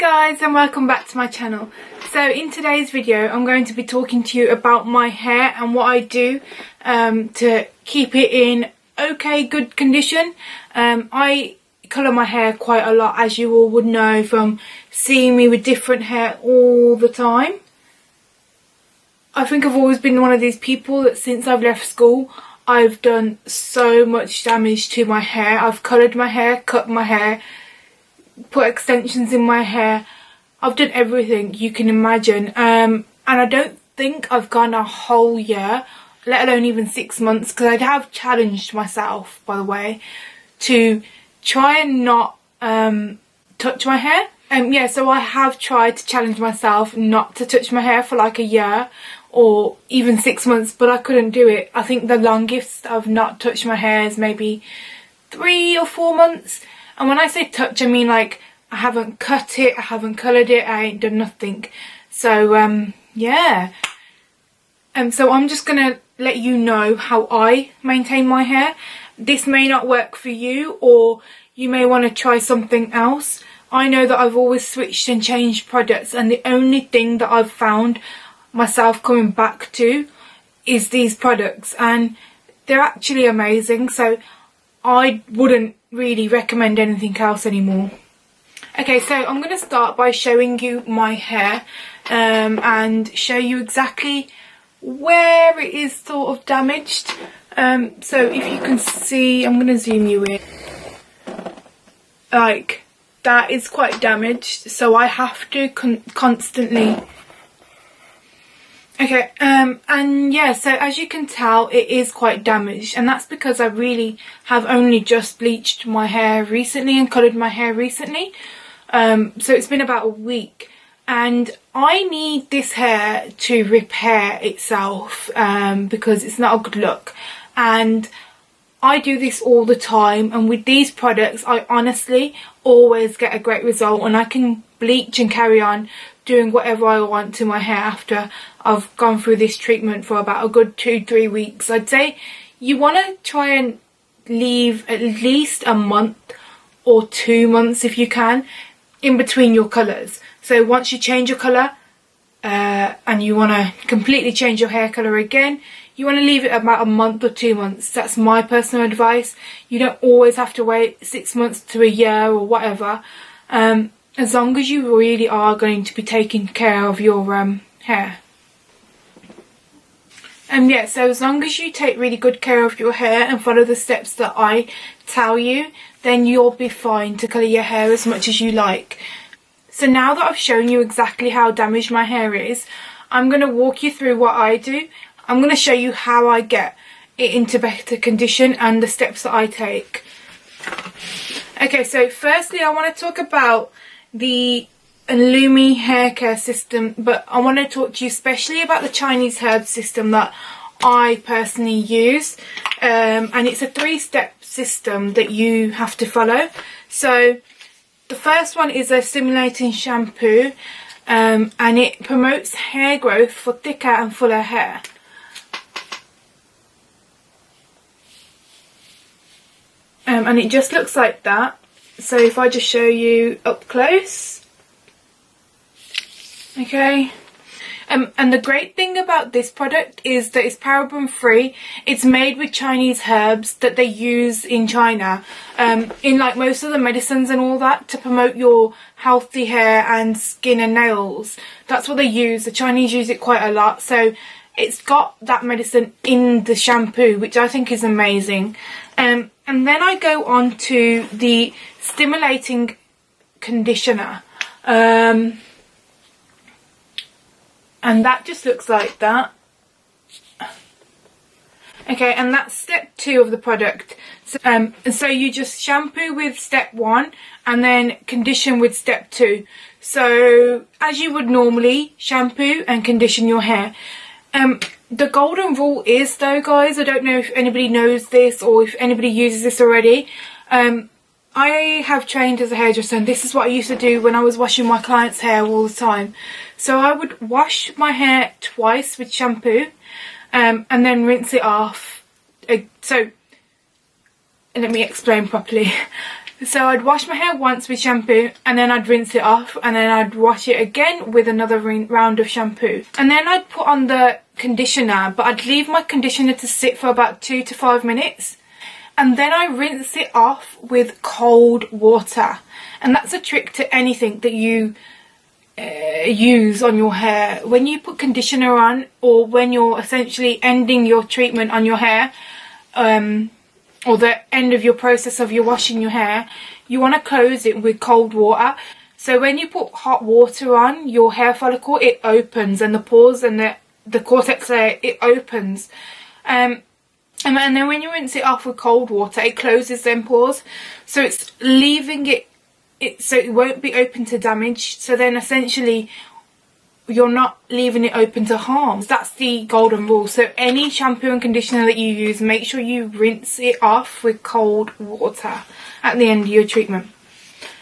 guys, and welcome back to my channel. So in today's video I'm going to be talking to you about my hair and what I do to keep it in good condition. I colour my hair quite a lot, as you all would know from seeing me with different hair all the time. I think I've always been one of these people that since I've left school I've done so much damage to my hair. I've coloured my hair, cut my hair, put extensions in my hair. I've done everything you can imagine, and I don't think I've gone a whole year, let alone even 6 months, because I have challenged myself, by the way, to try and not touch my hair. Yeah, so I have tried to challenge myself not to touch my hair for like a year or even 6 months, but I couldn't do it. I think the longest I've not touched my hair is maybe 3 or 4 months. And when I say touch, I mean like I haven't cut it, I haven't coloured it, I ain't done nothing. So yeah. So I'm just gonna let you know how I maintain my hair. This may not work for you, or you may want to try something else. I know that I've always switched and changed products, and the only thing that I've found myself coming back to is these products, and they're actually amazing. So I wouldn't really recommend anything else anymore. Okay, so I'm going to start by showing you my hair and show you exactly where it is sort of damaged. So if you can see, I'm going to zoom you in. Like, that is quite damaged, so I have to constantly... Okay, and yeah, so as you can tell, it is quite damaged, and that's because I really have only just bleached my hair recently and coloured my hair recently. So it's been about a week, and I need this hair to repair itself because it's not a good look. And I do this all the time, and with these products I honestly always get a great result, and I can bleach and carry on doing whatever I want to my hair after I've gone through this treatment for about a good 2-3 weeks. I'd say you want to try and leave at least a month or 2 months if you can in between your colours. So once you change your colour and you want to completely change your hair colour again, you want to leave it about a month or 2 months. That's my personal advice. You don't always have to wait 6 months to a year or whatever. As long as you really are going to be taking care of your hair. And yeah, so as long as you take really good care of your hair and follow the steps that I tell you, then you'll be fine to colour your hair as much as you like. So now that I've shown you exactly how damaged my hair is, I'm going to walk you through what I do. I'm going to show you how I get it into better condition and the steps that I take. Okay, so firstly I want to talk about the Alumine hair care system, but I want to talk to you especially about the Chinese herb system that I personally use, and it's a 3-step system that you have to follow. So the first one is a stimulating shampoo, and it promotes hair growth for thicker and fuller hair. And it just looks like that. So if I just show you up close. Okay, and the great thing about this product is that it's paraben free. It's made with Chinese herbs that they use in China, in like most of the medicines and all that, to promote your healthy hair and skin and nails. That's what they use. The Chinese use it quite a lot, so it's got that medicine in the shampoo, which I think is amazing. And then I go on to the stimulating conditioner. And that just looks like that. Okay, and that's step 2 of the product. So you just shampoo with step 1 and then condition with step 2. So as you would normally shampoo and condition your hair. The golden rule is though, guys, I don't know if anybody knows this or if anybody uses this already. I have trained as a hairdresser, and this is what I used to do when I was washing my clients' hair all the time. So I would wash my hair twice with shampoo and then rinse it off. So let me explain properly. So I'd wash my hair once with shampoo, and then I'd rinse it off, and then I'd wash it again with another round of shampoo, and then I'd put on the conditioner, but I'd leave my conditioner to sit for about 2 to 5 minutes, and then I rinse it off with cold water. And that's a trick to anything that you use on your hair. When you put conditioner on, or when you're essentially ending your treatment on your hair, or the end of your process of your washing your hair, you want to close it with cold water. So when you put hot water on your hair follicle, it opens, and the pores and the cortex layer, it opens, and then when you rinse it off with cold water, it closes them pores, so it's leaving it so it won't be open to damage. So then essentially you're not leaving it open to harm. That's the golden rule. So any shampoo and conditioner that you use, make sure you rinse it off with cold water at the end of your treatment.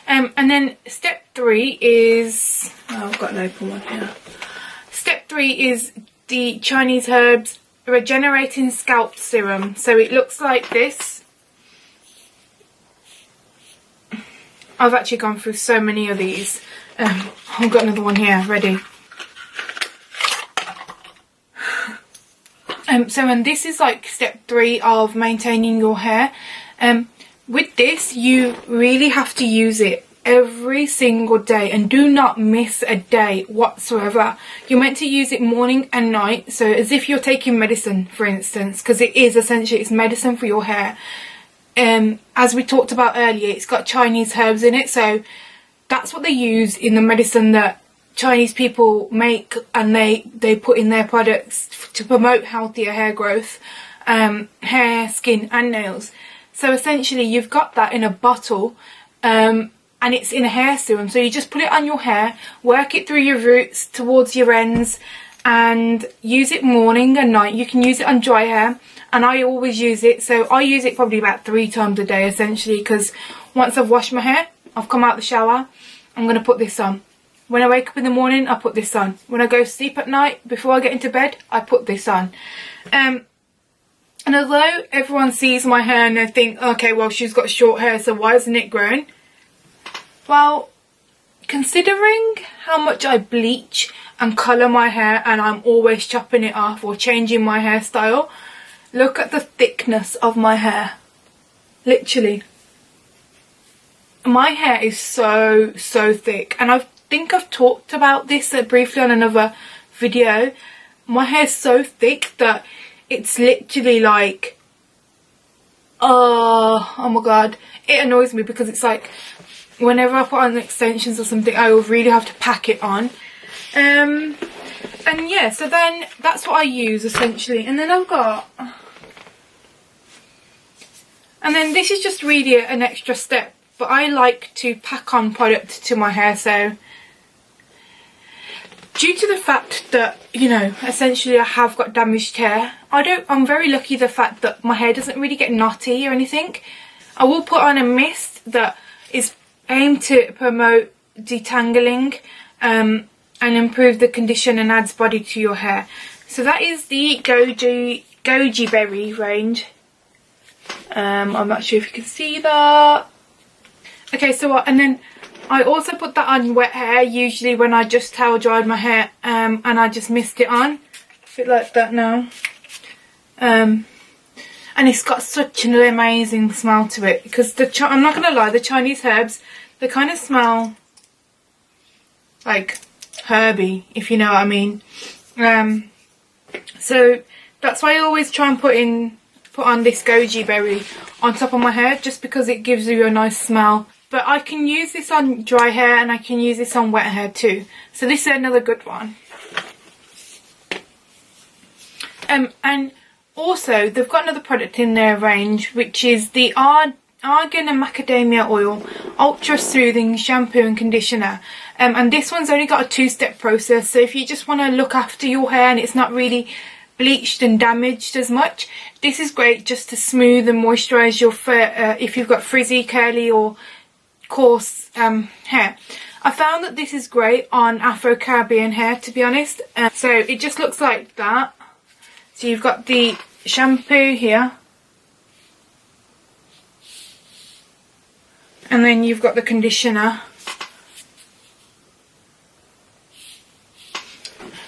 And then step 3 is, oh, I've got an open one here. Step 3 is the Chinese Herbs Regenerating Scalp Serum. So it looks like this. I've actually gone through so many of these. I've got another one here ready. And this is like step 3 of maintaining your hair. With this, you really have to use it every single day, and do not miss a day whatsoever. You're meant to use it morning and night, so as if you're taking medicine, for instance, because it is essentially, it's medicine for your hair. As we talked about earlier, it's got Chinese herbs in it, so that's what they use in the medicine that Chinese people make, and they put in their products to promote healthier hair growth, hair, skin and nails. So essentially you've got that in a bottle, and it's in a hair serum, so you just put it on your hair, work it through your roots towards your ends, and use it morning and night. You can use it on dry hair, and I always use it, so I use it probably about 3 times a day essentially, because once I've washed my hair, I've come out the shower, I'm going to put this on. When I wake up in the morning, I put this on. When I go to sleep at night, before I get into bed, I put this on. And although everyone sees my hair and they think, okay, well, she's got short hair, so why isn't it grown? Well, considering how much I bleach and colour my hair, and I'm always chopping it off or changing my hairstyle, look at the thickness of my hair. Literally. My hair is so thick, and I think I've talked about this briefly on another video. My hair is so thick that it's literally like, oh my god, it annoys me, because it's like whenever I put on extensions or something, I will really have to pack it on. And yeah, so then that's what I use essentially. And then I've got, and then this is just really an extra step, but I like to pack on product to my hair. So due to the fact that, you know, essentially I have got damaged hair, I'm very lucky the fact that my hair doesn't really get knotty or anything. I will put on a mist that is aimed to promote detangling and improve the condition and adds body to your hair. So that is the Goji Berry range. I'm not sure if you can see that. Okay, so and then I also put that on wet hair, usually when I just towel dried my hair, and I just mist it on. A bit like that now. And it's got such an amazing smell to it, because I'm not going to lie, the Chinese herbs, they kind of smell like herby, if you know what I mean. So that's why I always try and put on this goji berry on top of my hair, just because it gives you a nice smell. But I can use this on dry hair, and I can use this on wet hair too. So this is another good one. And also they've got another product in their range, which is the Argan and Macadamia Oil Ultra Soothing Shampoo and Conditioner. And this one's only got a 2-step process, so if you just want to look after your hair and it's not really bleached and damaged as much, this is great just to smooth and moisturise your hair if you've got frizzy, curly or coarse hair. I found that this is great on Afro-Caribbean hair, to be honest. So it just looks like that. So you've got the shampoo here, And then you've got the conditioner.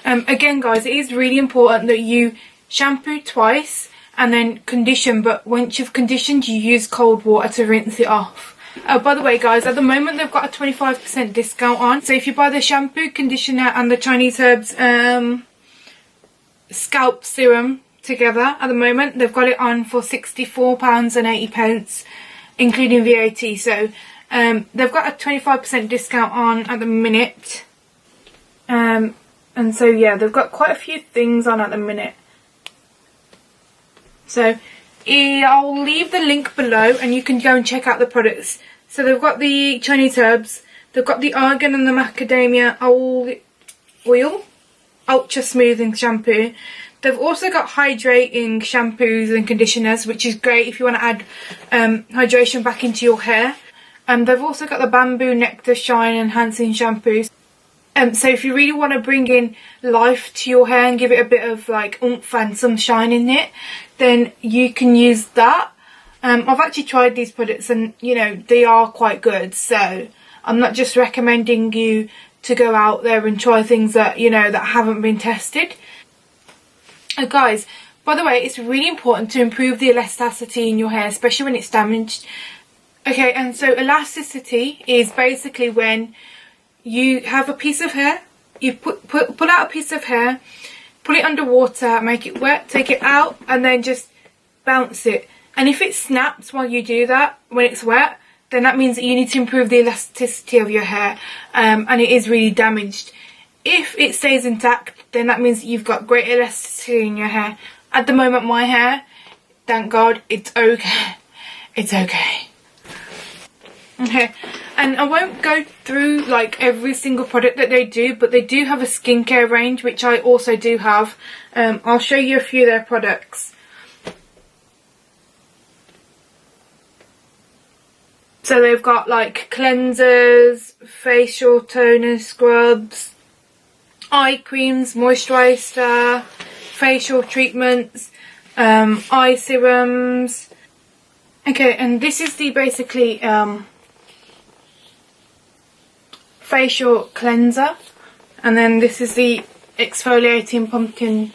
Again guys, it is really important that you shampoo twice and then condition, but once you've conditioned you use cold water to rinse it off. By the way guys, at the moment they've got a 25% discount on, so if you buy the shampoo, conditioner and the Chinese Herbs scalp serum together, at the moment they've got it on for £64.80 including VAT. So they've got a 25% discount on at the minute, and so yeah, they've got quite a few things on at the minute. So I'll leave the link below and you can go and check out the products. So they've got the Chinese Herbs, they've got the argan and the macadamia oil ultra smoothing shampoo. They've also got hydrating shampoos and conditioners, which is great if you want to add hydration back into your hair. They've also got the bamboo nectar shine enhancing shampoos. So if you really want to bring in life to your hair and give it a bit of like oomph and some shine in it, then you can use that. I've actually tried these products and you know they are quite good, so I'm not just recommending you to go out there and try things that you know that haven't been tested. Guys, by the way, it's really important to improve the elasticity in your hair, especially when it's damaged. Okay, and so elasticity is basically when you have a piece of hair, you pull out a piece of hair, put it under water, make it wet, take it out and then just bounce it. And if it snaps while you do that, when it's wet, then that means that you need to improve the elasticity of your hair, and it is really damaged. If it stays intact, then that means that you've got great elasticity in your hair. At the moment my hair, thank God, it's okay. It's okay. Okay, and I won't go through like every single product that they do, but they do have a skincare range, which I also do have. I'll show you a few of their products. So they've got like cleansers, facial toner, scrubs, eye creams, moisturiser, facial treatments, eye serums. Okay, and this is the basically facial cleanser, and then this is the exfoliating pumpkin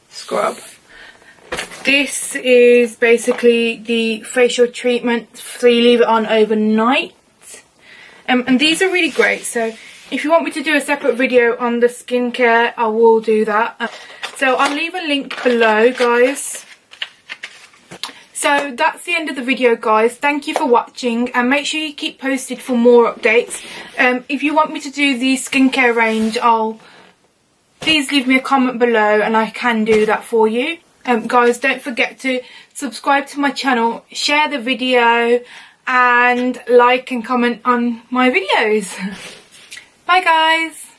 scrub. This is basically the facial treatment, so you leave it on overnight. And these are really great, so if you want me to do a separate video on the skincare, I will do that. So I'll leave a link below, guys. So that's the end of the video, guys. Thank you for watching, and make sure you keep posted for more updates. If you want me to do the skincare range, please leave me a comment below and I can do that for you. Guys, don't forget to subscribe to my channel, share the video and like and comment on my videos. Bye guys.